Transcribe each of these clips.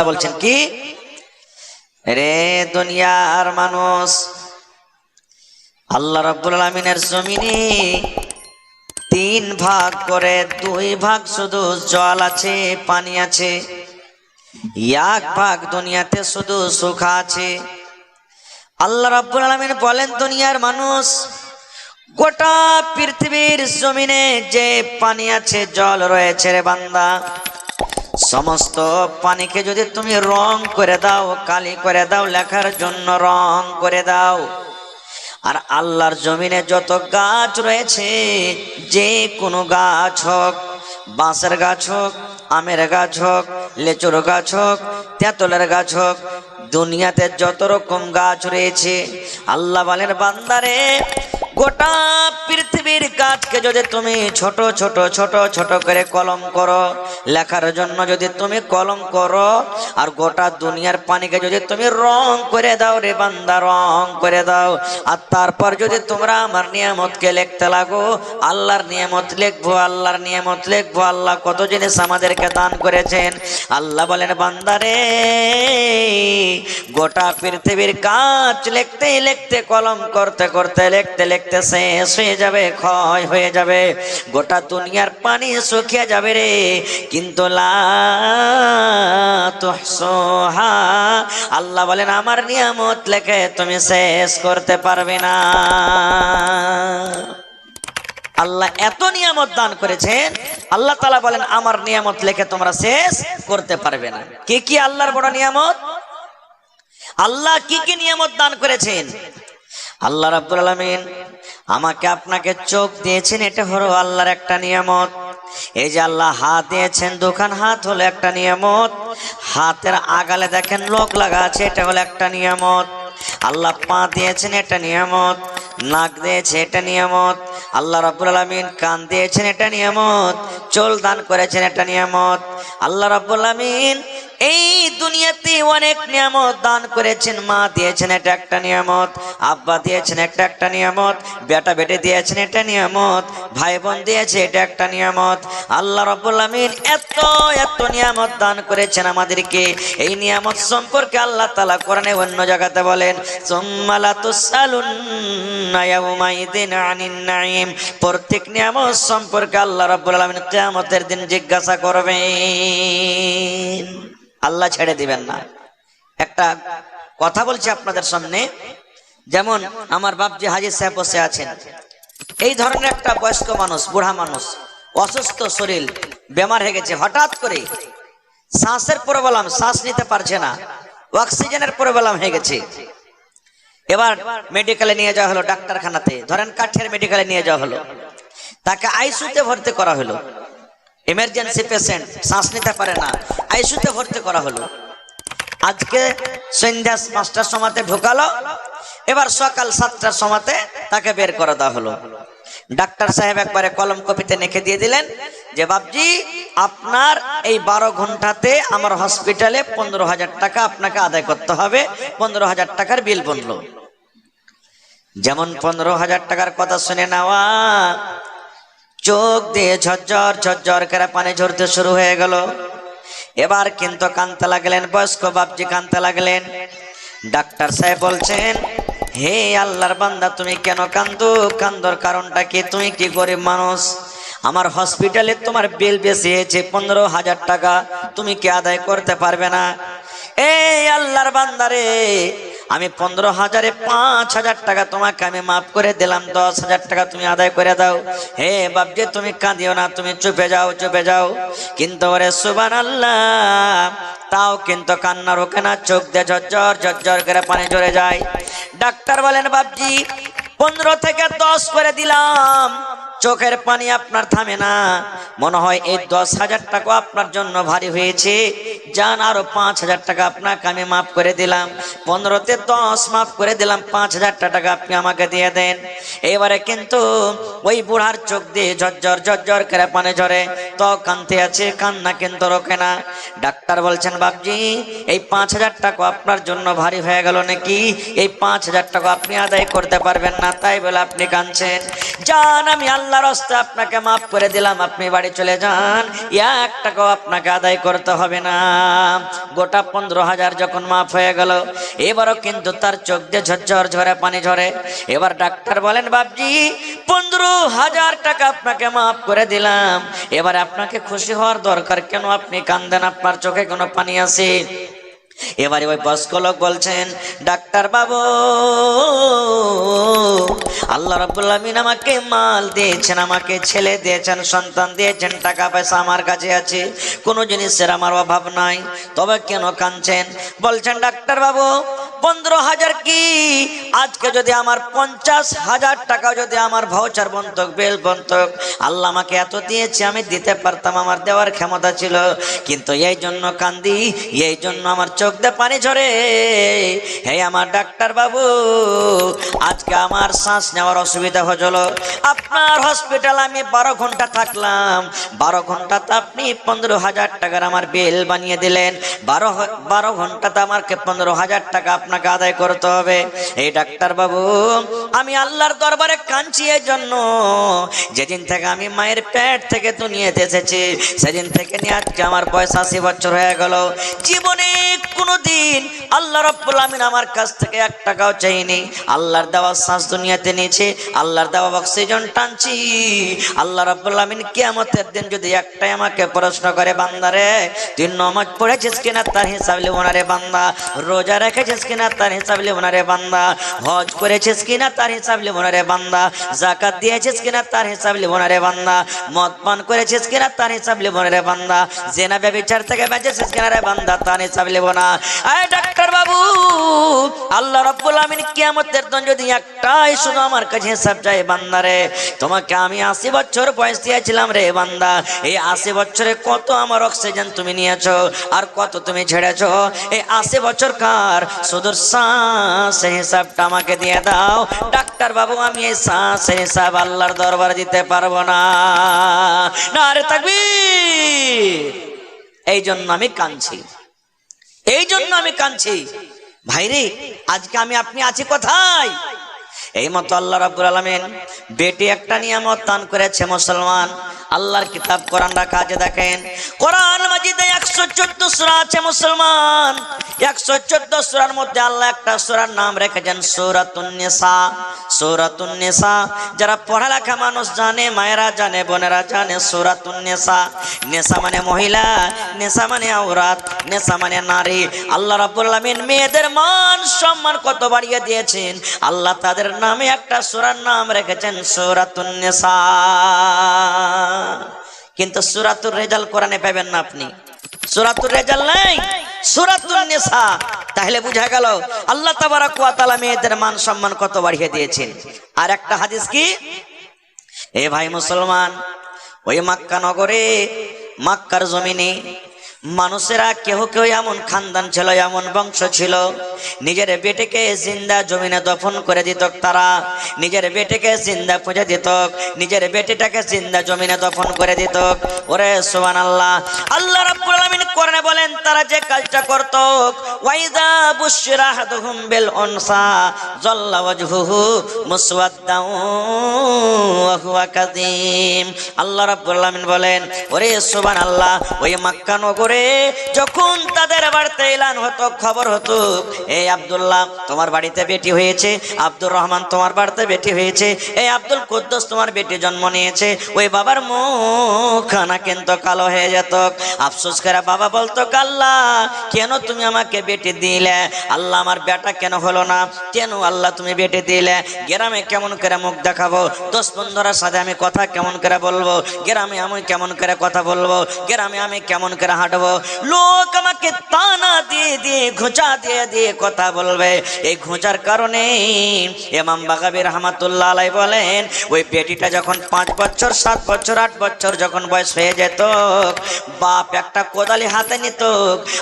বলছেন কি, রে দুনিয়ার মানুষ, আল্লাহ রাব্বুল আলামিনের জমিনে 3 ভাগ করে 2 ভাগ শুধু জল আছে, পানি আছে, 1 ভাগ দুনিয়াতে শুধু সুখ আছে। আল্লাহ রাব্বুল আলামিন বলেন, দুনিয়ার মানুষ, গোটা পৃথিবীর জমিনে যে পানি আছে, জল রয়েছে রে বান্দা, সমস্ত পানিকে যদি তুমি রং করে দাও, কালি করে দাও, লেখার জন্য রং করে দাও, আর আল্লাহর জমিনে যত গাছ রয়েছে, যে কোনো গাছ হোক, বাঁশের গাছ হোক, আমের গাছ হোক, লেচুর গাছ হোক, তেঁতুলের গাছ হোক, দুনিয়াতে যত রকম গাছ রয়েছে, আল্লাহ বলেন বান্দারে, গোটা পৃথিবীর গাছকে যদি তুমি ছোট ছোট ছোট ছোট করে কলম করো, লেখার জন্য যদি তুমি কলম করো, আর গোটা দুনিয়ার পানিকে যদি তুমি রং করে দাও রে বান্দা, রং করে দাও, আর তারপর যদি তোমরা আমার নিয়ামতকে লিখতে লাগো, আল্লাহর নিয়ামত লিখবো, আল্লাহর নিয়ামত লিখবো, আল্লাহ কত জিনিস আমাদেরকে দান করেছেন। আল্লাহ বলেন বান্দারে, গোটা পৃথিবীর গাছ লিখতে লিখতে, কলম করতে করতে, লিখতে লিখতে শেষ হয়ে যাবে, ক্ষয় হয়ে যাবে, গোটা দুনিয়ার পানি শুকিয়ে যাবে রে, কিন্তু লা তুহসুহা, আল্লাহ বলেন আমার নিয়ামত লেখে তুমি শেষ করতে পারবে না। আল্লাহ এত নিয়ামত দান করেছেন, আল্লাহ তাআলা বলেন আমার নিয়ামত লেখে তোমরা শেষ করতে পারবে না। কি কি আল্লাহর বড় নিয়ামত? আল্লাহ কি কি নিয়ামত দান করেছেন? আল্লাহ রাব্বুল আলামিন আমাকে আপনাকে চোখ দিয়েছেন, এটা হলো আল্লাহর একটা নিয়ামত। এই যে আল্লাহ হাত দিয়েছেন, দুখান হাত হলো একটা নিয়ামত। হাতের আগালে দেখেন লোক লাগা আছে, এটা হলো একটা নিয়ামত। আল্লাহ পা দিয়েছেন, এটা নিয়ামত। নাক দিয়েছে, এটা নিয়ামত। আল্লাহ রাব্বুল আলামিন কান দিয়েছেন, এটা নিয়ামত। চোল দান করেছেন, এটা নিয়ামত। আল্লাহ রাব্বুল আলামিন এই দুনিয়াতে অনেক নিয়ামত দান করেছেন। মা দিয়েছেন, এটা একটা নিয়ামত। আব্বা দিয়েছেন, একটা একটা নিয়ামত। বেটা বেটি দিয়েছেন, এটা নিয়ামত। ভাই বোন দিয়েছে, এটা একটা নিয়ামত। আল্লাহ রাব্বুল আলামিন এত এত নিয়ামত দান করেছেন আমাদেরকে। এই নিয়ামত সম্পর্কে আল্লাহ তাআলা কোরআনে অন্য জায়গাতে বলেন, সুম্মা লা তুসআলুন্না ইয়াওমাইযিন আনিন নাঈম। প্রত্যেক নিয়ামত সম্পর্কে আল্লাহ রাব্বুল আলামিন কিয়ামতের দিন জিজ্ঞাসা করবেন, আল্লাহ ছেড়ে দিবেন না। একটা কথা বলছি আপনাদের সামনে, যেমন আমার বাপজি হাজী সাহেব বসে আছেন, এই ধরনের একটা বয়স্ক মানুষ, বুড়া মানুষ, অসুস্থ শরীর, বেমার হয়ে গেছে, হঠাৎ করে শ্বাসের প্রবলেম, শ্বাস নিতে পারছে না, অক্সিজেনের প্রবলেম হয়ে গেছে। এবার মেডিকেলে নিয়ে যাওয়া হলো, ডাক্তারখানাতে, ধরেন কাঠের মেডিকেলে নিয়ে যাওয়া হলো, তাকে আইসিইউতে ভর্তি করা হলো। ইমার্জেন্সি পেশেন্ট, শ্বাস নিতে পারে না, আইসিইউতে ভর্তি করা হলো। আজকে সন্ধ্যা 5টার সময়তে ঢোকালো, এবার সকাল 7টার সময়তে তাকে বের করে দেওয়া হলো। ডাক্তার সাহেব একবারে কলম কপিতে লিখে দিয়ে দিলেন যে বাপজি, আপনার এই 12 ঘন্টাতে আমার হসপিটালে 15,000 টাকা আপনাকে আদায় করতে হবে। 15,000 টাকার বিল বনলো। যেমন 15,000 টাকার কথা শুনে নেওয়া, চোখ দিয়ে ঝরঝর ঝরঝর করে পানি ঝরতে শুরু হয়ে গেল। এবার কিন্তু কাঁদতে লাগলেন, বয়স্ক বাপজি কাঁদতে লাগলেন। ডাক্তার সাহেব বলছেন, হে আল্লাহর বান্দা, তুমি কেন কান্দো? কান্দর কারণটা কি? তুমি কি গরিব মানুষ? আমার হসপিটালে তোমার বিল বেশি হয়েছে 15,000 টাকা, তুমি কি আদায় করতে পারবে না? এই আল্লাহর বান্দারে, আমি 15,000-এ 5,000 টাকা তোমাকে আমি মাফ করে দিলাম, 10,000 টাকা তুমি আদায় করে দাও। হে বাপজি, তুমি কাঁদিও না, তুমি চুপে যাও, চুপে যাও। কিন্তু ওরে সুবহানাল্লাহ, তাও কিন্তু কান্না রোকে না, চোখ দিয়ে ঝরঝর ঝরঝর করে পানি ঝরে যায়। ডাক্তার বলেন, বাপজি 15 থেকে 10 করে দিলাম, চোখের পানি আপনার থামে না, মনে হয় এই 10,000 টাকা আপনার জন্য ভারী হয়েছে। যান, আরো 5,000 টাকা আপনাকে আমি মাফ করে দিলাম। 15-তে 10 মাফ করে দিলাম, 5,000 টাকা আপনি আমাকে দিয়ে দেন। এবারে কিন্তু ওই বুড়ার চোখ দিয়ে ঝরঝর ঝরঝর করে পানি ঝরে, তো কাঁদতে আছে, কান্না কিন্তু রোকে না। ডাক্তার বলছেন, বাপজি এই 5,000 টাকা আপনার জন্য ভারী হয়ে গেল নাকি? এই 5,000 টাকা আপনি আদায় করতে পারবেন না, তাই বলে আপনি কাঁদছেন। জান, আমি আল্লাহ আল্লাহর রাস্তে আপনাকে মাফ করে দিলাম, আপনি বাড়ি চলে যান, 1 টাকাও আপনাকে আদায় করতে হবে না। গোটা 15,000 যখন মাফ হয়ে গেল, এবারও কিন্তু তার চোখ দিয়ে ঝরঝর ঝরে পানি ঝরে। এবার ডাক্তার বলেন, বাপজি 15,000 টাকা আপনাকে মাফ করে দিলাম, এবার আপনাকে খুশি হওয়ার দরকার, কেন আপনি কান্দেন, আপনার চোখে কোনো পানি আছে? এবারে ওই বয়স্ক লোক বলছেন, ডাক্তার বাবু, আল্লাহ রাব্বুল আমিন আমাকে মাল দিয়েছেন, আমাকে ছেলে দিয়েছেন, সন্তান দিয়েছেন, টাকা পয়সা আমার কাছে আছে, কোনো জিনিসের আমার অভাব নাই, তবে কেন কাঁদছেন? বলছেন, ডাক্তার বাবু 15,000 কি, আজকে যদি আমার 50,000 টাকা যদি আমার ভাউচার বন্তক, বেল বন্তক, আল্লাহ আমাকে এত দিয়েছে, আমি দিতে পারতাম, আমার দেওয়ার ক্ষমতা ছিল, কিন্তু এই জন্য কান্দি, এই জন্য আমার চোখ দিয়ে পানি ঝরে। হে আমার ডাক্তার বাবু, আজকে আমার শ্বাস নেওয়ার অসুবিধা হলো, আপনার হসপিটাল আমি 12 ঘন্টা থাকলাম, 12 ঘন্টাতে আপনি 15,000 টাকার আমার বিল বানিয়ে দিলেন, 12 ঘন্টাতে আমাকে 15,000 টাকা আপনাকে আদায় করতে হবে। এই ডাক্তার বাবু, আমি আল্লাহর দরবারে কাঁদছি এই জন্য, যেদিন থেকে আমি মায়ের পেট থেকে দুনিয়াতে এসেছি, সেদিন থেকে নিয়ে আজকে আমার বয়স 80 বছর হয়ে গেল, জীবনে কোনোদিন আল্লাহ রাব্বুল আমিন আমার কাছ থেকে 1 টাকাও চাইনি, আল্লাহর দেওয়া শ্বাস দুনিয়াতে নিয়েছি, আল্লাহর দেওয়া অক্সিজেন টানছি। আল্লাহ রাব্বুল আমিন কিয়ামতের দিন যদি একটাই আমাকে প্রশ্ন করে, বান্দারে তুই নামাজ পড়েছিস কিনা তার হিসাব লিব না রে বান্দা, রোজা রেখেছিস কিনা তার হিসাব লিব না রে বান্দা, হজ করেছিস কিনা তার হিসাব লিব না রে বান্দা, যাকাত দিয়েছিস কিনা তার হিসাব লিব না রে বান্দা, মদ পান করেছিস কিনা তার হিসাব লিব না রে বান্দা, জিনা ব্যভিচার থেকে বেঁচেছিস কিনা রে বান্দা, তার হিসাব লিব না। আয় ডাক্তার বাবু, আল্লাহ রাব্বুল আমিন কিয়ামতের দিন যদি একটাই শুধু আমার কাছে হিসাব চাই, বান্দারে তোমাকে আমি 80 বছর বয়স দিয়েছিলাম রে বান্দা, এই 80 বছরে কত আমার অক্সিজেন তুমি নিয়েছো আর কত তুমি ছেড়েছো, এই 80 বছর কার শুধু শ্বাসের হিসাবটা আমাকে দিয়ে দাও। ডাক্তার বাবু, আমি এই শ্বাসের হিসাব আল্লাহর দরবারে দিতে পারবো না। নারে তাকবীর! এই জন্য আমি কাঁদছি, এই জন্য আমি কাঁদছি। ভাইরে, আজকে আমি আপনি আছি কোথায়? এই মতো আল্লাহ রাব্বুল আলামিন বেটি একটা নিয়ামত দান করেছে মুসলমান। আল্লাহর কিতাব কোরআন রাখা আছে, দেখেন কোরআন মাজিদে 114 সূরা আছে মুসলমান। 114 সূরার মধ্যে আল্লাহ একটা সূরার নাম রেখেছেন সূরাতুন নিসা। সূরাতুন নিসা যারা পড়ালেখা মানুষ জানে, মায়েরা জানে, বোনেরা জানে, সূরাতুন নিসা, নিসা মানে মহিলা, নিসা মানে আওরাত, নিসা মানে নারী। আল্লাহ রাব্বুল আলামিন মেয়েদের মান সম্মান কত বাড়িয়ে দিয়েছেন, আল্লাহ তাদের নামে একটা সূরার নাম রেখেছেন সূরাতুন নিসা। কিন্তু সূরাতুর রেজাল কোরআনে পাবেন না আপনি, সূরাতুর রেজাল নাই, সূরাতুন নিসা। তাহলে বুঝা গেল আল্লাহ তাবারক ওয়া তাআলা মেয়েদের মান সম্মান কত বাড়িয়ে দিয়েছেন। আর একটা হাদিস কি, এ ভাই মুসলমান, ওই মক্কা নগরে, মক্কার জমিনে মানুষেরা কেউ কেউ এমন খানদান ছিল, এমন বংশ ছিল, নিজের বেটিকে জিন্দা জমিনে দফন করে দিত, তারা নিজের বেটিকে জিন্দা পুঁজে দিত, নিজের বেটিটাকে জিন্দা জমিনে দফন করে দিত। ওরে সুবহানাল্লাহ! আল্লাহ রাব্বুল আলামিন কোরআনে বলেন তারা যে কাজটা করত, ওয়াইদা বুশরা আহাদুহুম বিল উনসা যাল্লা ওয়াজহুহু মুসওয়াদ্দান ওয়া হুয়া কাযীম। আল্লাহ রাব্বুল আলামিন বলেন, ওরে সুবহানাল্লাহ, ওই মক্কা নগরে যখন তাদের বাড়িতে এলান হতো, খবর হতো, এই আব্দুল্লাহ তোমার বাড়িতে বেটি হয়েছে, আব্দুর রহমান তোমার বাড়িতে বেটি হয়েছে, এই আব্দুল কুদ্দুস তোমার বেটি জন্ম নিয়েছে, ওই বাবার মুখখানা কিন্তু কালো হয়ে যেত। আফসোস করে বাবা বলতো, আল্লাহ কেন তুমি আমাকে বেটি দিলে, আল্লাহ আমার বেটা কেন হলো না, কেন আল্লাহ তুমি বেটি দিলে, গ্রামে কেমন করে মুখ দেখাবো, দোষ বন্ধুরা সাথে আমি কথা কেমন করে বলবো, গ্রামে আমি কেমন করে কথা বলবো, গ্রামে আমি কেমন করে হাঁটবো, লোক আমাকে তানা দিয়ে দিয়ে ঘোঁচা দিয়ে দিয়ে কথা বলবে। এই ঘোঁচার কারণে ইমাম বাগাবী রাহমাতুল্লাহ আলাইহি বলেন, ওই বেটিটা যখন 5 বছর 7 বছর 8 বছর যখন বয়স হয়ে যেত, বাপ একটা কোদালি হাতে নিত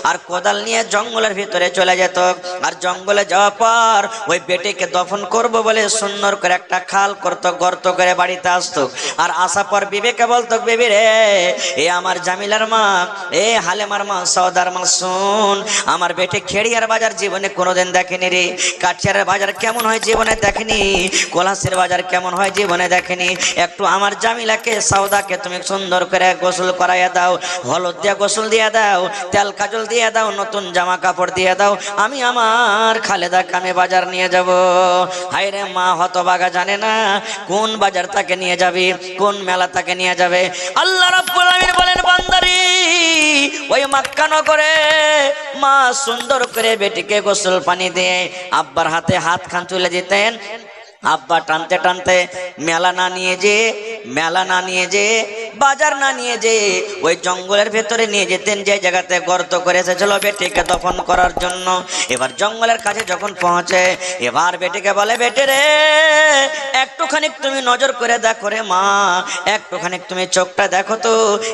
আর কোদাল নিয়ে জঙ্গলের ভিতরে চলে যেত, আর জঙ্গলে যাওয়ার পর ওই বেটিকে দফন করব বলে সুন্দর করে একটা খাল করত, গর্ত করে বাড়িতে আসতো, আর আসার পর বিবেকে বলতো, বেবি রে, এ আমার জামিলার মা, এ হালেমার মা, সওদার মা, শুন, আমার বেটি বেটে খেড়িয়ার বাজার জীবনে কোনোদিন দেখেনি রে, কাঠিয়ারের বাজার কেমন হয় জীবনে দেখেনি, কোলাসের বাজার কেমন হয় জীবনে দেখেনি। একটু আমার জামিলাকে সাউদাকে তুমি সুন্দর করে গোসল করাইয়া দাও, হলুদ দিয়ে গোসল দিয়ে দাও, তেল কাজল দিয়ে দাও, নতুন জামা কাপড় দিয়ে দাও, আমি আমার খালেদাকে আমি বাজার নিয়ে যাব। হায় রে মা হতভাগা জানে না কোন বাজার তাকে নিয়ে যাবে, কোন মেলা তাকে নিয়ে যাবে। আল্লাহ রাব্বুল আলামিন বলেন বান্দারি ওই মক্কা নগরে মা সুন্দর করে বেটিকে গোসল পানি দিয়ে আব্বার হাতে হাত খান তুলে দিতেন। আব্বা টানতে টানতে মেলা না নিয়ে যে বাজার না নিয়ে যে ওই জঙ্গলের ভেতরে নিয়ে যেতেন, যে জায়গাতে গর্ত করে এসেছিল বেটিকে দফন করার জন্য। এবার জঙ্গলের কাছে যখন পৌঁছে এবার বেটিকে বলে, বেটে রে একটুখানি তুমি নজর করে দেখো রে মা, একটুখানি তুমি চোখটা দেখো তো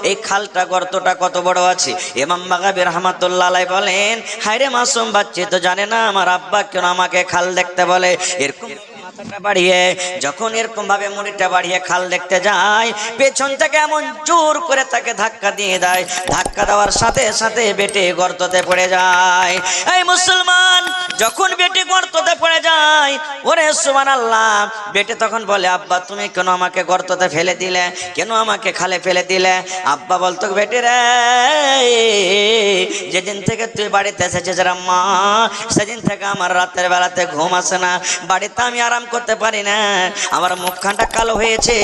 এই খালটা গর্তটা কত বড় আছে। ইমাম বাগাবী রাহমাতুল্লাহ আলাইহি বলেন, হায় রে মাসুম বাচ্চা তো জানে না আমার আব্বা কেন আমাকে খাল দেখতে বলে। এরকম মাথাটা বাড়িয়ে যখন এরকম ভাবে মুড়িটা বাড়িয়ে খাল দেখতে যায়, পেছন থেকে এমন জোর করে তাকে ধাক্কা দিয়ে দেয়, ধাক্কা দেওয়ার সাথে সাথে বেটে গর্ততে পড়ে যায়। এই মুসলমান যখন বেটে গর্ততে পড়ে যায়, ওরে সুবহানাল্লাহ, বেটে তখন বলে, আব্বা তুমি কেন আমাকে গর্ততে ফেলে দিলে, কেন আমাকে খালে ফেলে দিলে? আব্বা বলতো, বেটে রে যেদিন থেকে তুই বাড়িতে এসেছিস মা, সেদিন থেকে আমার রাতের বেলাতে ঘুম আসে না, বাড়িতে আমি আরাম করতে পারি না, আমার মুখখানটা কালো হয়েছে,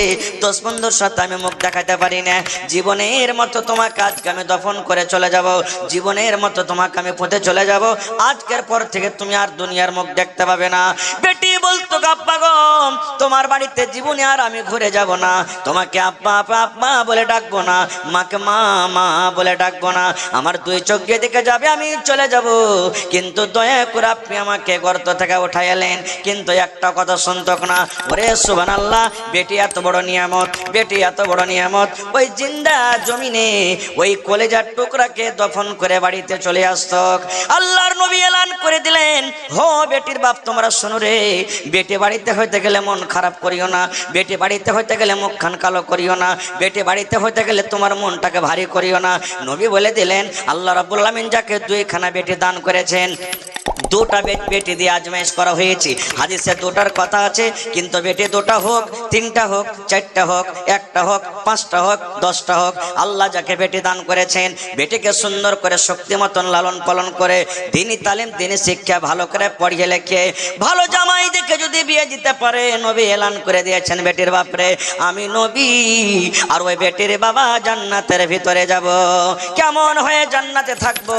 10 বন্ধুর সাথে আমি মুখ দেখাতে পারি না, জীবনের মতো তোমাকে আজকে আমি দফন করে চলে যাব, জীবনের মতো তোমাকে আমি পুঁতে চলে যাব, আজকের পর থেকে তুমি আর দুনিয়ার মুখ দেখতে পাবে না। বেটি বলতো, আব্বা গো তোমার বাড়িতে জীবনে আর আমি ঘুরে যাব না, তোমাকে আব্বা আব্বা বলে ডাকবো না, মাকে মা মা বলে ডাকবো না, আমার 2 চোখ দিয়ে দিকে যাবে আমি চলে যাব, কিন্তু দয়া করে আপনি আমাকে গর্ত থেকে উঠাই এলেন, কিন্তু একটা কথা শুনতো না। ওরে সুবহানাল্লাহ, বেটি এত বড় নিয়ামত, বেটি এত বড় নিয়ামত, ওই জিন্দা জমিনে ওই কলেজার টুকরাকে দফন করে বাড়িতে চলে আসত। আল্লাহর নবী এলান করে দিলেন, হো বেটির বাপ তোমরা শোনো রে, বেটি বাড়িতে হইতে গেলে মন খারাপ করিও না, বেটি বাড়িতে হইতে গেলে মুখখান কালো করিও না, বেটি বাড়িতে হইতে গেলে তোমার মনটাকে ভারী করিও না। নবী বলে দিলেন, আল্লাহ রাব্বুল আলামিন যাকে 2খানা বেটি দান করেছেন, 2টা বেটি দিয়ে আজমাইশ করা হয়েছে। হাদিসে 2টার কথা আছে, কিন্তু বেটি 2টা হোক, 3টা হোক, 4টা হোক, 1টা হোক, 5টা হোক, 10টা হোক, আল্লাহ যাকে বেটি দান করেছেন, বেটিকে সুন্দর করে শক্তি মতন লালন পালন করে দিনী তালিম দিনী শিক্ষা ভালো করে পড়িয়ে লেখে ভালো জামাই দেখে যদি বিয়ে দিতে পারে, নবী এলান করে দিয়েছেন, বেটির বাপরে আমি নবী আর ওই বেটির বাবা জান্নাতের ভিতরে যাব। কেমন হয়ে জান্নাতে থাকবো?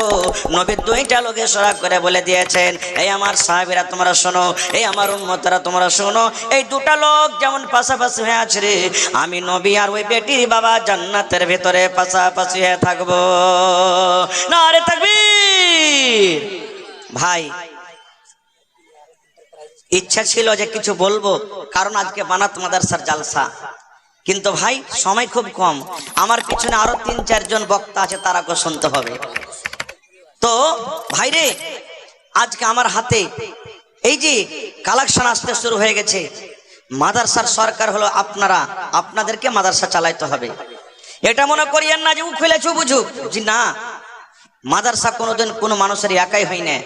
নবী 2টা লোক ইশারা করে বলে দিয়েছেন, এই আমার সাহাবীরা তোমরা শোনো, এই আমার উম্মতরা তোমরা শোনো, এই 2টা লোক যেমন পাশাপাশি হয়ে আছে রে, আমি নবী আর ওই বেটির বাবা জান্নাতের ভিতরে পাশাপাশি হয়ে থাকবো। নারে তাকবীর। ভাই ইচ্ছা ছিল যে কিছু বলবো, কারণ আজকে বানাত মাদ্রাসার জালসা, কিন্তু ভাই সময় খুব কম, আমার পিছনে আরো 3-4 জন বক্তা আছে, তারাকে শুনতে হবে। তো ভাই রে, আজকে আমার হাতে এই যে কালেকশন আসতে শুরু হয়ে গেছে, মাদ্রাসার সরকার হলো আপনারা, আপনাদেরকে মাদ্রাসা চালাইতে হবে। এটা মনে করিয়েন না যে ও খুলেছে বুঝুক, জি না, মাদ্রাসা কোনোদিন কোনো মানুষের একাই হয় না।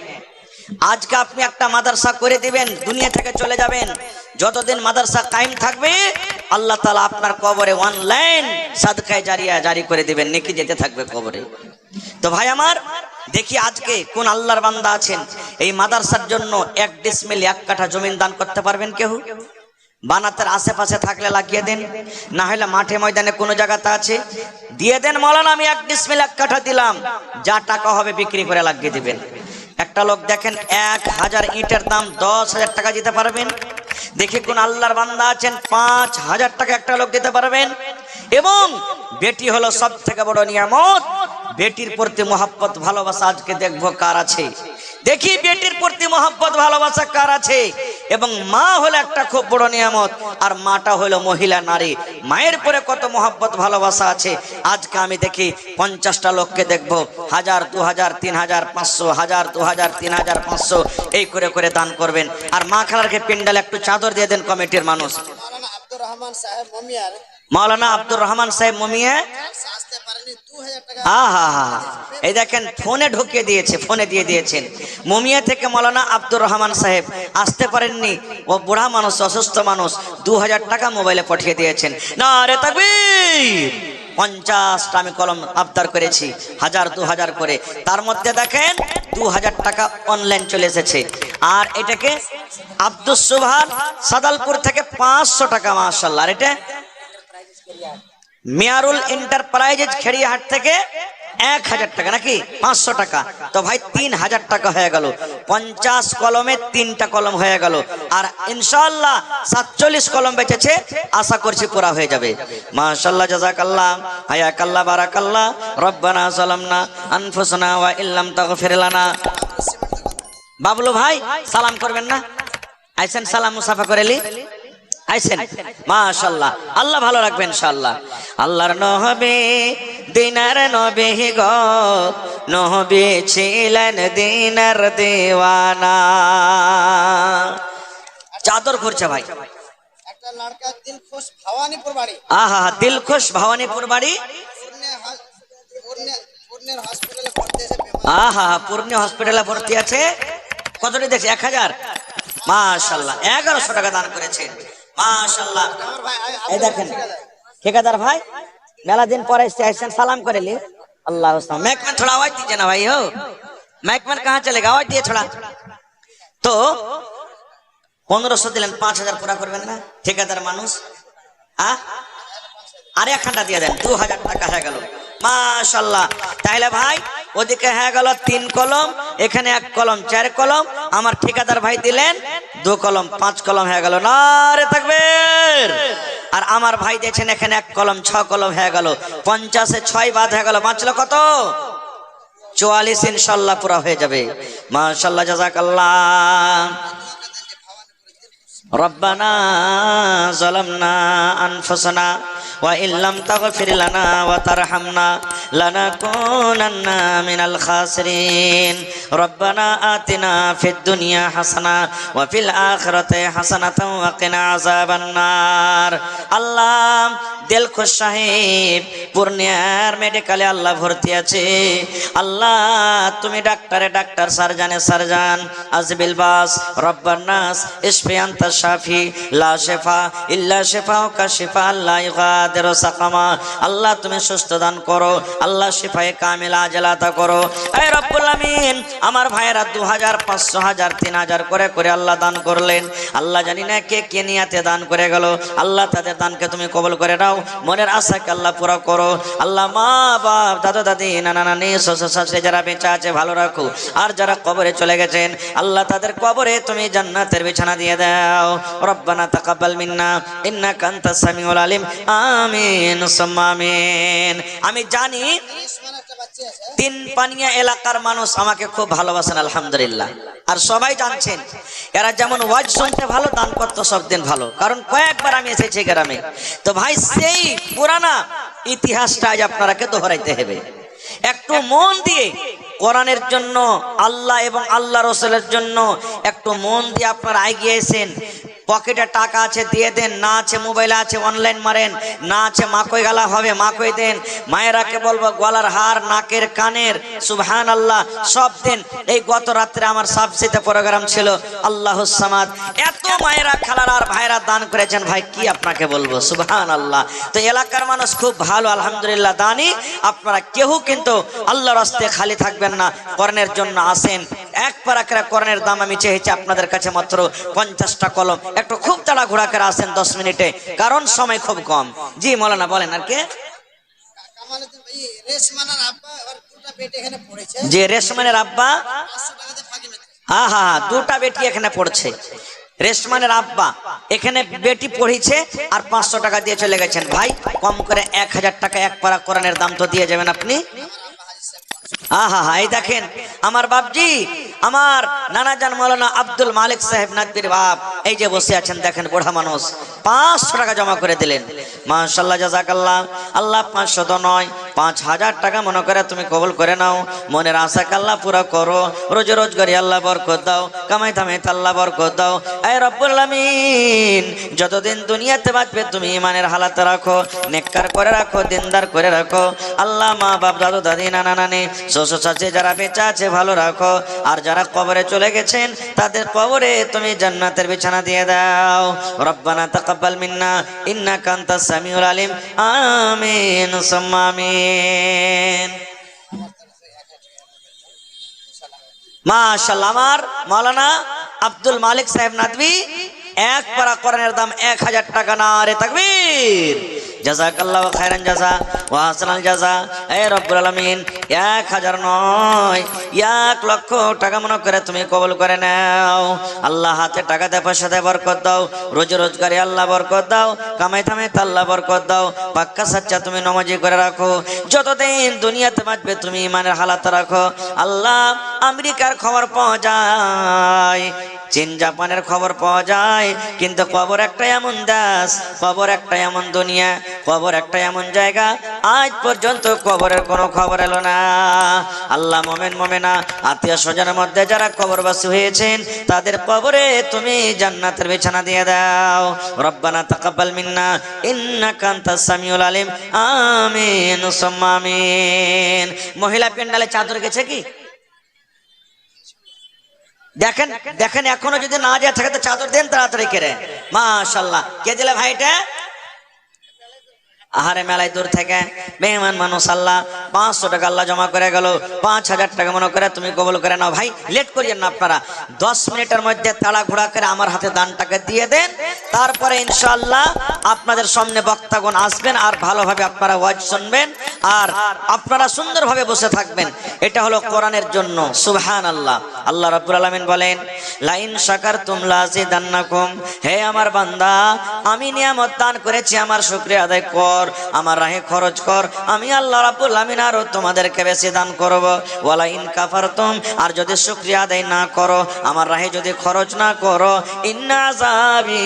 আজকে আপনি একটা মাদ্রাসা করে দিবেন, দুনিয়া থেকে চলে যাবেন, যতদিন মাদ্রাসা কায়েম থাকবে আল্লাহ তাআলা আপনার কবরে 1 লাইন সাদকায়ে জারিয়া জারি করে দিবেন, নেকি যেতে থাকবে কবরে। তো ভাই আমার, দেখি আজকে কোন আল্লাহর বান্দা আছেন এই মাদ্রাসার জন্য 1 ডিসমিল 1 কাঠা জমিন দান করতে পারবেন? কেউ বানাতের আশেপাশে থাকলে লাগিয়ে দেন, না হলে মাঠে ময়দানে কোনো জায়গাতে আছে দিয়ে দেন, মাওলানা আমি 1 ডিসমিল 1 কাঠা দিলাম, যা টাকা হবে বিক্রি করে লাগিয়ে দিবেন। একটা লোক দেখেন 1000 ইটের দাম 10,000 টাকা দিতে পারবেন? দেখি কোন আল্লাহর বান্দা আছেন 5,000 টাকা একটা লোক দিতে পারবেন? এবং বেটি হলো সব থেকে বড় নিয়ামত, বেটির প্রতি মহব্বত ভালোবাসা আজকে দেখবো কার আছে, দেখি বেটির প্রতি মহব্বত ভালোবাসা কার আছে। এবং মা হলো একটা খুব বড় নিয়ামত, আর মাটা হলো মহিলা নারী, মায়ের পরে কত মহব্বত ভালোবাসা আছে। আজকে আমি দেখি 50টা লোককে দেখবো 1000, 2000, 3000, 500, 1000, 2000, 3000, 500 এই করে করে দান করবেন। আর মা খালারকে পিন্ডালে একটু চাদর দিয়ে দেন কমিটির মানুষ। মাওলানা আব্দুর রহমান সাহেব মমিয়া আহা হা, এই দেখেন ফোনে ঢুকিয়ে দিয়েছে, ফোনে দিয়ে দিয়েছেন। মুমিয়া থেকে মৌলানা আব্দুর রহমান সাহেব আসতে পারেননি, ও বুড়া মানুষ, অসুস্থ মানুষ, 2000 টাকা মোবাইলে পাঠিয়ে দিয়েছেন। নারে তাকবীর। 50টা আমি কলম আবদার করেছি, 1000 2000 করে, তার মধ্যে দেখেন 2000 টাকা অনলাইন চলে এসেছে। আর এটাকে আব্দুস সুবহান সাদালপুর থেকে 500 টাকা, মাশাআল্লাহ। আর এটা মিয়ারুল এন্টারপ্রাইজেস খেড়িয়াহাট থেকে 1000 টাকা, নাকি 500 টাকা, তো ভাই 3000 টাকা হয়ে গেল। 50 কলমে 3টা কলম হয়ে গেল। আর ইনশাআল্লাহ 47 কলম বেঁচেছে, আশা করছি পুরা হয়ে যাবে। মাশাআল্লাহ, জাযাকাল্লাহ, হায়াকাল্লাহ, বারাকাল্লাহ। রব্বানা যালামনা আনফুসানা ওয়া ইল্লাম তাগফির লানা। বাবলু ভাই সালাম করবেন না? আইছেন, সালাম মুসাফা করেলি আইছেন, মাশাআল্লাহ। আল্লাহ ভালো রাখবেন ইনশাআল্লাহ। আল্লাহর নবী দিনার নবী গো, নবী ছিলেন দিনার দিওয়ানা। চাদর করছে ভাই, একটা লড়কা দিলখুশ ভবানীপুর বাড়ি। আহা, দিলখুশ ভবানীপুর বাড়ি। পূর্ণের হসপিটালে ভর্তি আছে। আহা, পূর্ণ হসপিটালে ভর্তি আছে। কতটি দেখছি? 1000, মাশাআল্লাহ। 1100 টাকা দান করেছে, মাশাআল্লাহ। এই দেখেন ঠিকাদার ভাই মেলা দিন পরে এসেছেন, সালাম করেলি। अल्लाह मैक में थोड़ा आवाज दीजिए ना भाई हो, मैक में कहाँ चलेगा, आवाज दिए थोड़ा। तो 1500 দিলেন, 5000 পুরা করবেন না ঠিকাদার মানুষ? আর 1 ঘন্টা দিয়ে দেন, 2000 টাকা হয়ে গেল, মাশাআল্লাহ। তাহলে ভাই ওদিকে হয়ে গেল 3 কলম, এখানে 1 কলম, 4 কলম। আমার ঠিকাদার ভাই দিলেন 2 কলম, 5 কলম হয়ে গেল। নারে তাকবীর। আর আমার ভাই দিয়েছেন এখানে 1 কলম, 6 কলম হয়ে গেল। 50 এ 6 বাদ হয়ে গেল, বাঁচলো কত? 44 ইনশাআল্লাহ পুরা হয়ে যাবে, মাশাআল্লাহ, জাযাকাল্লাহ। রব্বানা যালামনা আনফুসানা ওয়া ইল্লাম তাগফির লানা ওয়া তারহামনা লানাকুনান্না মিনাল খাসিরিন। রব্বানা আতিনা ফিদ দুনিয়া হাসানা ওয়া ফিল আখিরাতি হাসানাতাও ওয়া কিনা আযাবান নার। আল্লাহ দিলখুশ সাহেব পূর্ণিয়ার মেডিকেলে আল্লাহ ভর্তি আছে। আল্লাহ তুমি ডাক্তারে ডাক্তার, সার্জানে সার্জান, আজবিল বাস, রব্বান নাস, ইশফি আনতা শাফি, লা শিফা ইল্লা শিফাউকা শিফা লা ইগাদিরু সাকামা। আল্লাহ তুমি সুস্থ দান করো, আল্লাহ শিফায়ে কামিলা আজল আতা করো। হে রব্বুল আমিন, আমার ভাইয়েরা 2000, 500, 1000, 3000 করে করে আল্লাহ দান করলেন। আল্লাহ জানি না কে কে নিয়াতে দান করে গেল, আল্লাহ তাদের দানকে তুমি কবুল করে নাও, মনের আশাকে আল্লাহ পুরো করো। আল্লাহ মা বাপ, দাদা দাদি, নানা নানি, শ্বশুর শাশুড়ি যারা বেঁচে আছে ভালো রাখো, আর যারা কবরে চলে গেছেন আল্লাহ তাদের কবরে তুমি জান্নাতের বিছানা দিয়ে দাও। রব্বানা তাকাব্বাল মিন্না ইন্নাকা আনতাস সামিউল আলিম। আমিন সুম্মা আমিন। আমি জানি 3 পানিয়া এলাকার মানুষ আমাকে খুব ভালোবাসেন, আলহামদুলিল্লাহ। আর সবাই জানছেন এরা যেমন ওয়াজ শুনতে ভালো, দান করতে সব দিন ভালো, কারণ কয়েকবার আমি এসেছি গ্রামে। তো ভাই সেই পুরানা ইতিহাসটা আজ আপনারাকে দোহরাইতে হবে। একটু মন দিয়ে কোরআনের জন্য, আল্লাহ এবং আল্লাহ রাসূলের জন্য একটু মন দিয়ে আপনারা এগিয়েছেন। পকেটে টাকা আছে দিয়ে দেন, না আছে মোবাইলে আছে অনলাইন মারেন, না আছে মাকই গালা হবে মাকই দেন। মায়েরাকে বলবো গলার হার, নাকের কানের, সুবহানাল্লাহ সব দেন। এই গত রাত্রে আমার সাবসিতে প্রোগ্রাম ছিল, আল্লাহুস সামাদ, এত মায়েরা খালারা আর ভাইরা দান করেছেন ভাই কি আপনাকে বলবো, সুবহানাল্লাহ। তো এলাকার মানুষ খুব ভালো, আলহামদুলিল্লাহ দানি। আপনারা কেউ কিন্তু আল্লাহর রাস্তায় খালি থাকবেন না, কোরআনের জন্য আসেন। এক পারাকরা কোরআনের দাম আমি চেয়েছি আপনাদের কাছে মাত্র 50টা কলম। একটু খুব তাড়াহুড়া করে আসেন 10 মিনিটে, কারণ সময় খুব কম। জি মৌলানা বলেন। আর কে? যে রেশমানের আব্বা, হ্যাঁ হ্যাঁ হ্যাঁ, 2টা বেটি এখানে পড়ছে। রেশমানের আব্বা এখানে বেটি পড়িছে আর 500 টাকা দিয়ে চলে গেছেন। ভাই কম করে 1000 টাকা এক পারা কোরআনের দাম তো দিয়ে যাবেন আপনি। হ্যাঁ হ্যাঁ হ্যাঁ, এই দেখেন আমার বাপজি, আমার নানাজান মাওলানা আব্দুল মালিক সাহেব নাদবির বাপ এই যে বসে আছেন, দেখেন বুড়া মানুষ, 500 টাকা জমা করে দিলেন। মাশাআল্লাহ, জাযাকাল্লাহ। আল্লাহ 500 তো নয়, 5000 টাকা মনে করে তুমি কবুল করে নাও। মনের আশাকে আল্লাহ পুরো করো, রোজ রোজগারি আল্লাহ বরকত দাও, কামাই ধামে আল্লাহ বরকত দাও। আয় রব্বুল আলামিন, যতদিন দুনিয়াতে বাঁচবে তুমি ইমানের হালাতে রাখো, নেককার করে রাখো, দিনদার করে রাখো। আল্লাহ মা বাপ, দাদু দাদি, নানা নানি, শ্বশুর শাশুড়ি যারা বেঁচে আছে ভালো রাখো, আর যারা কবরে চলে গেছেন তাদের কবরে তুমি জান্নাতের বিছানা দিয়ে দাও। রব্বানা তাকাব্বাল মিন্না ইন্নাকা আনতাস সামিউল আলিম। আমিন সুম্মা আমিন। মাশাআল্লাহ, আমার মাওলানা আব্দুল মালিক সাহেব নাদবি এক পারা কোরআনের দাম 1000 টাকা। নারে তাকবীর। জাযাকাল্লাহু খায়রান জাযা ওয়া হাসানাল জাযা। এ রব্বুল আলামিন, 1000 নয় 1 লক্ষ টাকা মনে করে তুমি কবুল করে নাও। আল্লাহ হাতে টাকাতে পয়সাতে বরকত দাও, রোজি রোজগারে আল্লাহ বরকত দাও, কামাই থামে আল্লাহ বরকত দাও। পাক্কা সাচ্চা তুমি নামাজি করে রাখো, যতদিন দুনিয়াতে বাঁচবে তুমি ইমানের হালাতে রাখো। আল্লাহ আমেরিকার খবর পাওয়া যায়, চীন জাপানের খবর পাওয়া যায়, কিন্তু কবর একটা এমন দেশ, কবর একটা এমন দুনিয়া, কবর একটা এমন জায়গা, আজ পর্যন্ত কবরের কোনো খবর এলো না। আল্লাহ মোমেন মোমেনা আত্মীয় স্বজনের মধ্যে যারা কবরবাসী হয়েছেন তাদের কবরে তুমি জান্নাতের বিছানা দিয়ে দাও। রব্বানা তাকাব্বাল মিন্না ইন্নাকা আনতাস সামিউল আলিম। আমিন সুম্মা আমিন। মহিলা প্যান্ডালে চাদর গেছে কি? দেখেন দেখেন, এখনো যদি না যায় থাকে তো চাদর দেন তাড়াতাড়ি করে। মাশাআল্লাহ, কে দিলে ভাইটা? আহারে মেলায় দূর থেকে মেহমান মানুষ। আল্লাহ 500 টাকা আল্লাহ জমা করে গেল, 5000 টাকা মনে করে তুমি কবুল করে নাও। ভাই লেট করিয়েন না, আপনারা 10 মিনিটের মধ্যে তাড়া ঘোড়া করে আমার হাতে দানটাকে দিয়ে দেন, তারপরে ইনশাআল্লাহ আপনাদের সামনে বক্তাগণ আসবেন আর ভালোভাবে আপনারা ওয়াজ শুনবেন আর আপনারা সুন্দরভাবে বসে থাকবেন। এটা হলো কোরআনের জন্য। সুবহানাল্লাহ। আল্লাহ রাব্বুল আলামিন বলেন, লাইন শাকারতুম লাযিদান্নাকুম। হে আমার বান্দা, আমি নিয়ামত দান করেছি, আমার শুকরিয়া আদায় কর, আমার রাহে খরচ কর, আমি আল্লাহ রাব্বুল আমিন আরো তোমাদেরকে বেশি দান করব। ওয়ালা ইন কাফারতুম, আর যদি শুকরিয়া আদায় না করো, আমার রাহে যদি খরচ না করো, ইন্না আযাবি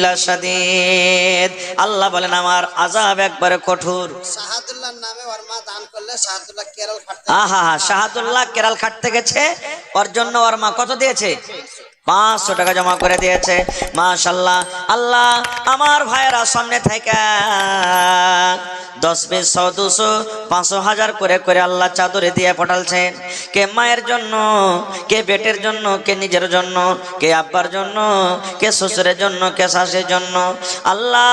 লাশাদীদ। আল্লাহ বলেন আমার আযাব একবারে কঠোর। শাহাদুল্লাহর নামে ওর মা দান করলে শাহাদুল্লাহ কেরল খাটতে, আহা, শাহাদুল্লাহ কেরাল খাটতে গেছে, ওর জন্য ওর মা কত দিয়েছে? 500 টাকা জমা করে দিয়েছে। মাশাআল্লাহ। আল্লাহ আমার ভাইয়েরা সামনে থেকে 10, 20, 100, 200, 500, 1000 করে করে আল্লাহ চাদরে দিয়ে পাঠালছেন। কে মায়ের জন্য, কে বেটের জন্য, কে নিজের জন্য, কে আব্বার জন্য, কে শ্বশুরের জন্য, কে শাশুড়ির জন্য। আল্লাহ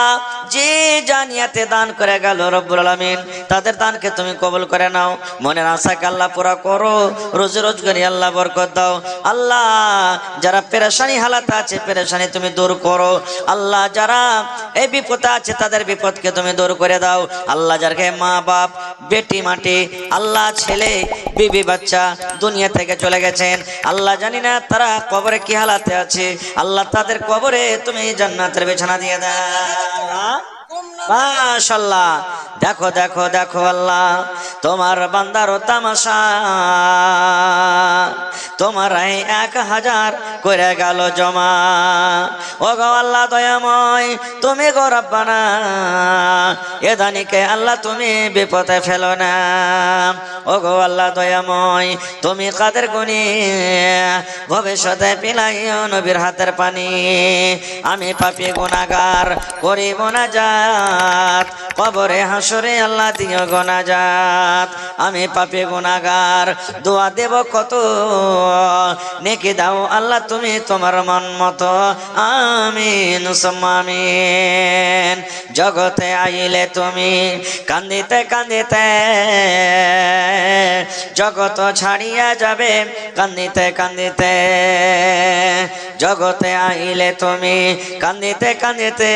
যে জানিয়াতে দান করে গেল রব্বুল আলামিন তাদের দানকে তুমি কবুল করে নাও। মনের আশাকে আল্লাহ পুরা করো, রোজ রোজগারি আল্লাহ বরকত দাও। আল্লাহ যারা পেরেশানি হালাতে আছে পেরেশানি তুমি দূর করো। আল্লাহ যারা এই বিপদে আছে তাদের বিপদকে তুমি দূর করে দাও। আল্লাহ যারকে মা বাপ, বেটি মাটি, আল্লাহ ছেলে বিবি বাচ্চা দুনিয়া থেকে চলে গেছেন, আল্লাহ জানি না তারা কবরে কি হালাতে আছে, আল্লাহ তাদের কবরে তুমি জান্নাতের বিছানা দিয়ে দাও। মাশাআল্লাহ। দেখো দেখো দেখো আল্লাহ তোমার বান্দারও তামাশা, তোমার 1000 করে গেল জমা। ও গো আল্লাহ দয়াময়, তুমি গো রব্বানা এ দানিকে আল্লাহ তুমি বিপদে ফেলো না। ও গো আল্লাহ দয়াময়, তুমি কাদের গুনি ভবিষ্যতে পিলাইও নবীর হাতের পানি। আমি পাপী গুনাহগার করি মোনাজাত, কবরে হাসরে আল্লাহ দিও গোনাজাত। আমি পাপী গুনাহগার দোয়া দেব কত, নেকি দাও আল্লাহ তুমি তোমার মন মতো। আমিন সুম্মা আমিন। জগতে আইলে তুমি কান্দিতে কান্দিতে জগত ছাড়িয়া যাবে, কান্দিতে কান্দিতে জগতে আইলে তুমি কান্দিতে কান্দিতে।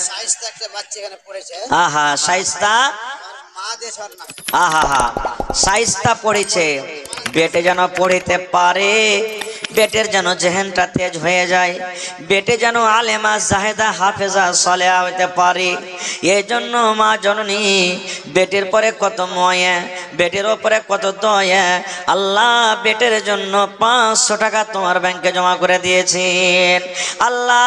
শায়েস্তা একটা বাচ্চা এখানে পড়েছে, আহা শায়েস্তা, মা দেশর নাম। আহা হা শায়েস্তা পড়েছে, বেটে যেন পড়িতে পারে, বেটের যেন জেহেনটা তেজ হয়ে যায়, বেটে যেন আলেমা জাহেদা হাফেজা সালেহা হইতে পারে। এই জন্য মা জননী বেটের পরে কত ময়া, বেটের ওপরে কত দয়া, আল্লাহ বেটের জন্য 500 টাকা তোমার ব্যাংকে জমা করে দিয়েছেন। আল্লাহ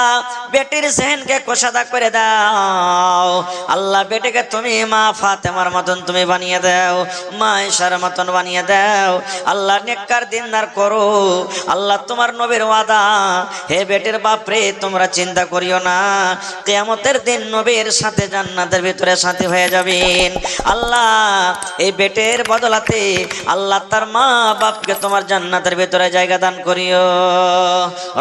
বেটির জেহেনকে কোষাদা করে দাও। আল্লাহ বেটিকে তুমি মা ফাতেমার মতন তুমি বানিয়ে দাও, মা ঈশার মতন বানিয়ে দাও। আল্লাহ নেককার দিনদার করো। আল্লাহ তোমার নবীর ওয়াদা, হে বেটির বাপরে তোমরা চিন্তা করিও না, কিয়ামতের দিন নবীর সাথে জান্নাতের ভিতরে সাথী হয়ে যাবেন। আল্লাহ এই বেটের বদলাতে আল্লাহ তার মা বাপকে তোমার জান্নাতের ভিতরে জায়গা দান করিও।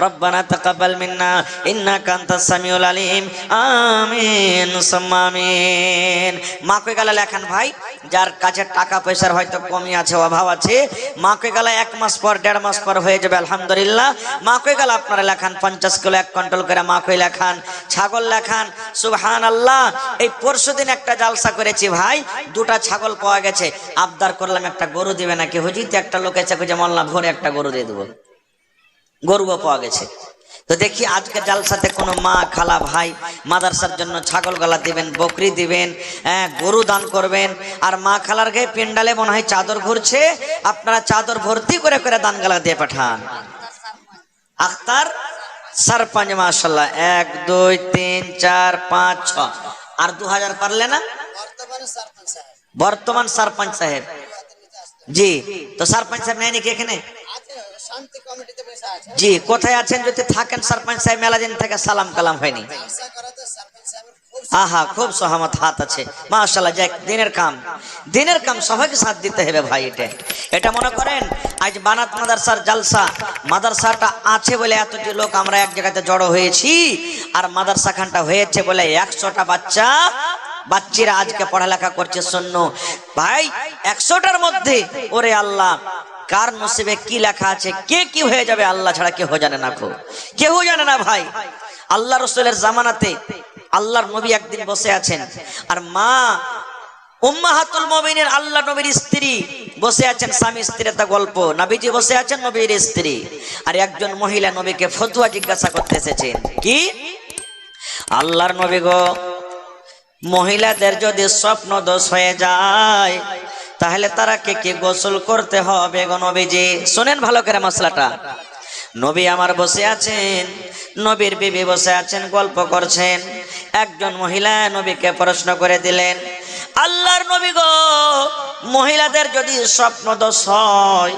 রব্বানা তাকাব্বাল মিন্না ইন্নাকা আনতাস সামিউল আলিম। আমিন সুম্মা আমিন। মা কই গেলা লেখান ভাই, যার কাছে টাকা পয়সার হয়তো কমি আছে, অভাব আছে, মা কই গেলা 1 মাস পর 1.5 মাস পর হয়ে যাবে আলহামদুলিল্লাহ। মা কই গেলা আপনারা লেখান 50 কিলো 1 কুইন্টাল করে মা কই লেখান, ছাগল লেখান। সুবহানাল্লাহ। এই পরশুদিন একটা জালসা করেছি ভাই, 2টা ছাগল পাওয়া গেছে। আবদার করলাম একটা গরু দিবে নাকি হুজুর, একটা লোক এসে কইছে মোল্লা ভোরে একটা গরু দিয়ে দেবো, গরুও পাওয়া গেছে। তো দেখি আজকে জালসাতে কোনো মা খালা ভাই মাদ্রাসার জন্য ছাগল গলা দিবেন, বকরি দিবেন, গরু দান করবেন। আর মা খালার গায়ে পেন্ডালে মনে হয় চাদর ঘুরছে, আপনারা চাদর ভর্তি করে করে দান গালা দিয়ে পাঠান। আখতার সারপাঞ্চ মাশাআল্লাহ 1 2 3 4 5 6 আর 2000 পারলে না? বর্তমান সারপঞ্চ সাহেব জি। তো সারপঞ্চ সাহেব নাই নাকি এখানে? শান্তি কমিটিতে বসে আছে জি। কোথায় আছেন? যদি থাকেন সারপঞ্চ সাহেব, মেলা দিন থেকে সালাম কালাম হয়নি। আশা করাতে সরপঞ্চ সাহেবের খুব আহা খুব সহমত হাত আছে মাশাআল্লাহ। যাক দিনের কাম সবাইকে সাথ দিতে হবে ভাই। এটা মনে করেন আজ বানাত মাদ্রাসার জালসা, মাদ্রাসাটা আছে বলে এতটি লোক আমরা এক জায়গাতে জড়ো হয়েছি। আর মাদ্রাসা খানটা হয়েছে বলে 100টা বাচ্চারা আজকে পড়ালেখা করছে। শূন্য ভাই 100টার মধ্যে ওরে আল্লাহ কার নসিবে কি লেখা আছে, কে কি হয়ে যাবে আল্লাহ ছাড়া কেউ জানে না, কেউ জানে না ভাই। আল্লাহ রাসূলের জামানাতে আল্লাহর নবী একদিন বসে আছেন, আর মা উম্মাহাতুল মুমিনিন আল্লাহ নবীর স্ত্রী বসে আছেন, স্বামী স্ত্রীর একটা গল্প, নবীজি বসে আছেন নবীর স্ত্রী, আর একজন মহিলা নবীকে ফতোয়া জিজ্ঞাসা করতে এসেছেন। কি? আল্লাহর নবী গো, মহিলাদের যদি স্বপ্ন দোষ হয়ে যায় তাহলে তারা কে গোসল করতে হবে গো নবীজি? শোনেন ভালো করে মশলাটা। নবী আমার বসে আছেন, নবীর বিবি বসে আছেন, গল্প করছেন। একজন মহিলা নবীকে প্রশ্ন করে দিলেন, আল্লাহর নবী গো, মহিলাদের যদি স্বপ্ন দোষ হয়,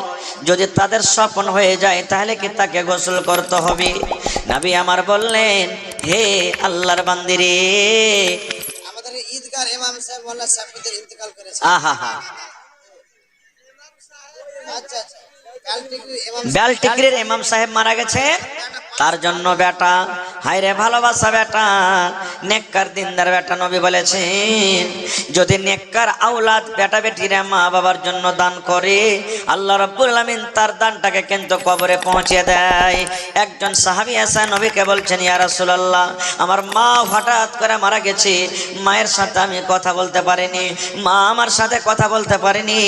যদি তাদের স্বপ্ন হয়ে যায় তাহলে কি তাকে গোসল করতে হবে? নবী আমার বললেন, হে আল্লাহর বান্দিরে, আমাদের ঈদগার ইমাম সাহেব মোল্লা সাফিদের ইন্তেকাল করেছে। আহা হা। আচ্ছা বেলটিকরির ইমাম সাহেব মারা গেছে, তার জন্য বেটা, হায়রে ভালোবাসা বেটা, নেককার দিনদার বেটা। নবী বলেছেন যদি নেককার আওলাদ বেটা বেটিরা মা বাবার জন্য দান করে, আল্লাহ রাব্বুল আলামিন তার দানটাকে কিন্তু কবরে পৌঁছে দেয়। একজন সাহাবী এসে নবীকে বলছেন, ইয়া রাসূলুল্লাহ, আমার মা হঠাৎ করে মারা গেছে, মায়ের সাথে আমি কথা বলতে পারিনি, মা আমার সাথে কথা বলতে পারিনি,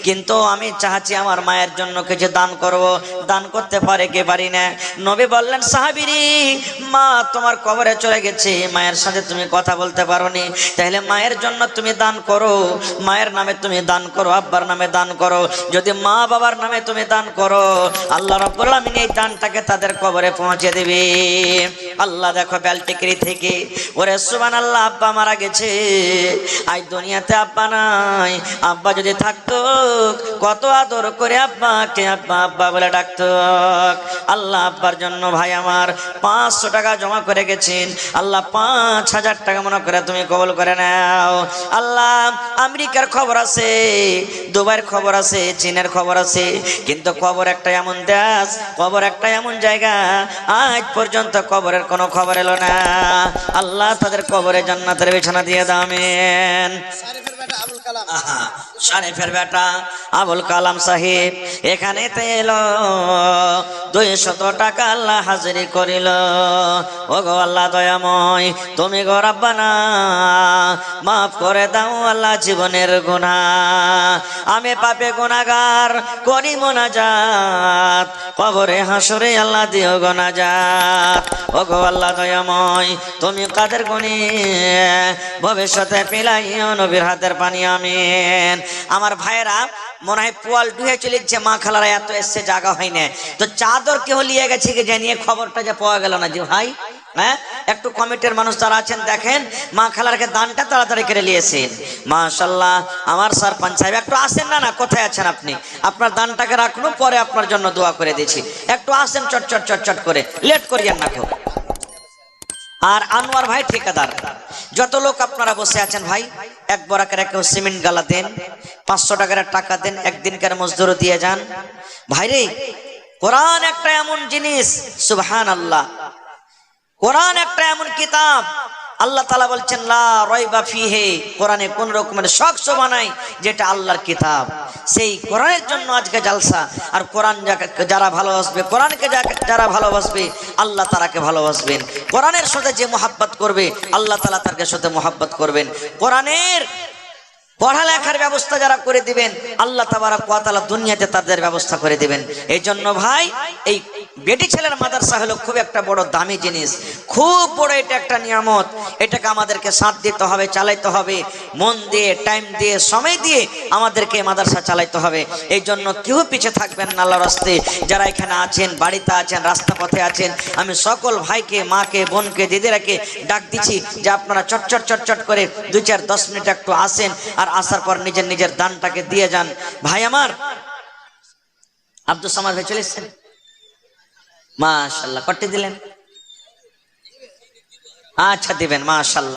কিন্তু আমি চাচ্ছি আমার মায়ের জন্য কিছু দান করব, দান করতে পারে কি পারি না? নবী বললেন, সাহাবীরি, মা তোমার কবরে চলে গেছে, মায়ের সাথে তুমি কথা বলতে পারোনি, তাহলে মায়ের জন্য তুমি দান করো, মায়ের নামে তুমি দান করো, আব্বার নামে দান করো। যদি মা বাবার নামে তুমি দান করো, আল্লাহ রাব্বুল আলামিন এই দানটাকে তাদের কবরে পৌঁছে দেবে। আল্লাহ দেখো বেলটিকরি থেকে, ওরে সুবহানাল্লাহ, আব্বা মারা গেছে, আজ দুনিয়াতে আব্বা নাই, আব্বা যদি থাকতো কত আদর করে আব্বাকে আব্বা আব্বা বলে ডাকতো। আল্লাহ আব্বার জন্য ভাই আমার 500 টাকা জমা করে গেছেন, আল্লাহ 5000 টাকা মনে করে তুমি কবুল করে নাও। আল্লাহ আমেরিকার খবর আছে, দুবাইয়ের খবর আছে, চীনের খবর আছে, কিন্তু কবর একটা এমন দেশ, কবর একটা এমন জায়গা, আজ পর্যন্ত কবরের কোনো খবর এলো না। আল্লাহ তাদের কবরে জান্নাতের বিছানা দিয়ে দাও, আমিন। বেটা আবুল কালাম শরীফের বেটা আবুল কালাম সাহেব এখানে এলো 200 টাকা আল্লাহ হাজিরি করিল। ও গো আল্লাহ দয়াময়, তুমি গো রাব্বানা মাফ করে দাও আল্লাহ জীবনের গুনাহ। আমি পাপে গুনাহগার করি মুনাজাত, কবরে হাসরে আল্লাহ দিও গো নাজাত। ও গো আল্লাহ দয়াময়, তুমি কাদের গুনি ভবিষ্যতে পিলাইও নবীর হাতের পানি। আমিন। আমার ভাইরা মনে হয় পোয়াল ডুহে চলেছে, মা খালারা এত এসছে জায়গা হয় না, তো চাদর কেউ নিয়ে গেছে কি জানিয়ে খবরটা যে পাওয়া গেল না যে ভাই। হ্যাঁ, একটু কমিটির মানুষ যারা আছেন দেখেন মা খালারকে দানটা তাড়াতাড়ি করে নিয়েছেন। মাশাআল্লাহ, আমার সরপঞ্চ সাহেব একটু আসেন না, কোথায় আছেন আপনি? আপনার দানটাকে রাখুন, পরে আপনার জন্য দোয়া করে দিচ্ছি। একটু আসেন চট চট চট চট করে, লেট করিয়েন না খুব। আর আনোয়ার ভাই ঠিকাদার, যত লোক আপনারা বসে আছেন ভাই, এক বরাকের কেউ সিমেন্ট গালা দেন, 500 টাকার টাকা দেন, একদিনকার মজদুরও দিয়ে যান। ভাইরে, কোরআন একটা এমন জিনিস, সুবহানাল্লাহ, কোরআন একটা এমন কিতাব, আল্লাহ তাআলা বলছেন লা রাইবা ফিহি, কোরআনে কোন রকমের শক নাই, যেটা আল্লাহর কিতাব। সেই কোরআনের জন্য আজকে জালসা। আর কোরআন যারা ভালোবাসবে, কোরআনকে যারা ভালোবাসবে, আল্লাহ তাআলাকে ভালোবাসবেন। কোরআনের সাথে যে মোহাব্বত করবে, আল্লাহ তাআলা তার সাথে মোহাব্বত করবেন। কোরআনের পড়ালেখার ব্যবস্থা যারা করে দিবেন, আল্লাহ তাবারক ওয়া তাআলা দুনিয়াতে তাদের ব্যবস্থা করে দিবেন। এই জন্য ভাই, এই বেটি ছেলের মাদ্রাসা হলো খুব একটা বড় দামি জিনিস, খুব বড় এটা একটা নিয়ামত। এটাকে আমাদেরকে সাথ দিতে হবে, চালাইতে হবে, মন দিয়ে, টাইম দিয়ে, সময় দিয়ে আমাদেরকে মাদ্রাসা চালাইতে হবে। এই জন্য কেউ পিছিয়ে থাকবেন না আল্লাহর রাস্তায়। যারা এখানে আছেন, বাড়িতে আছেন, রাস্তা পথে আছেন, আমি সকল ভাইকে, মাকে, বোনকে, দিদিরাকে ডাক দিচ্ছি যে আপনারা চটচট চটচট করে 2-4-10 মিনিট একটু আসেন, আর আসার পর নিজের নিজের দানটাকে দিয়ে যান। ভাই আমার আব্দুল সামাদ ভাই চলে এসেছেন, মাশাআল্লাহ, কটে দিলেন? আচ্ছা দিবেন, মাশাআল্লাহ।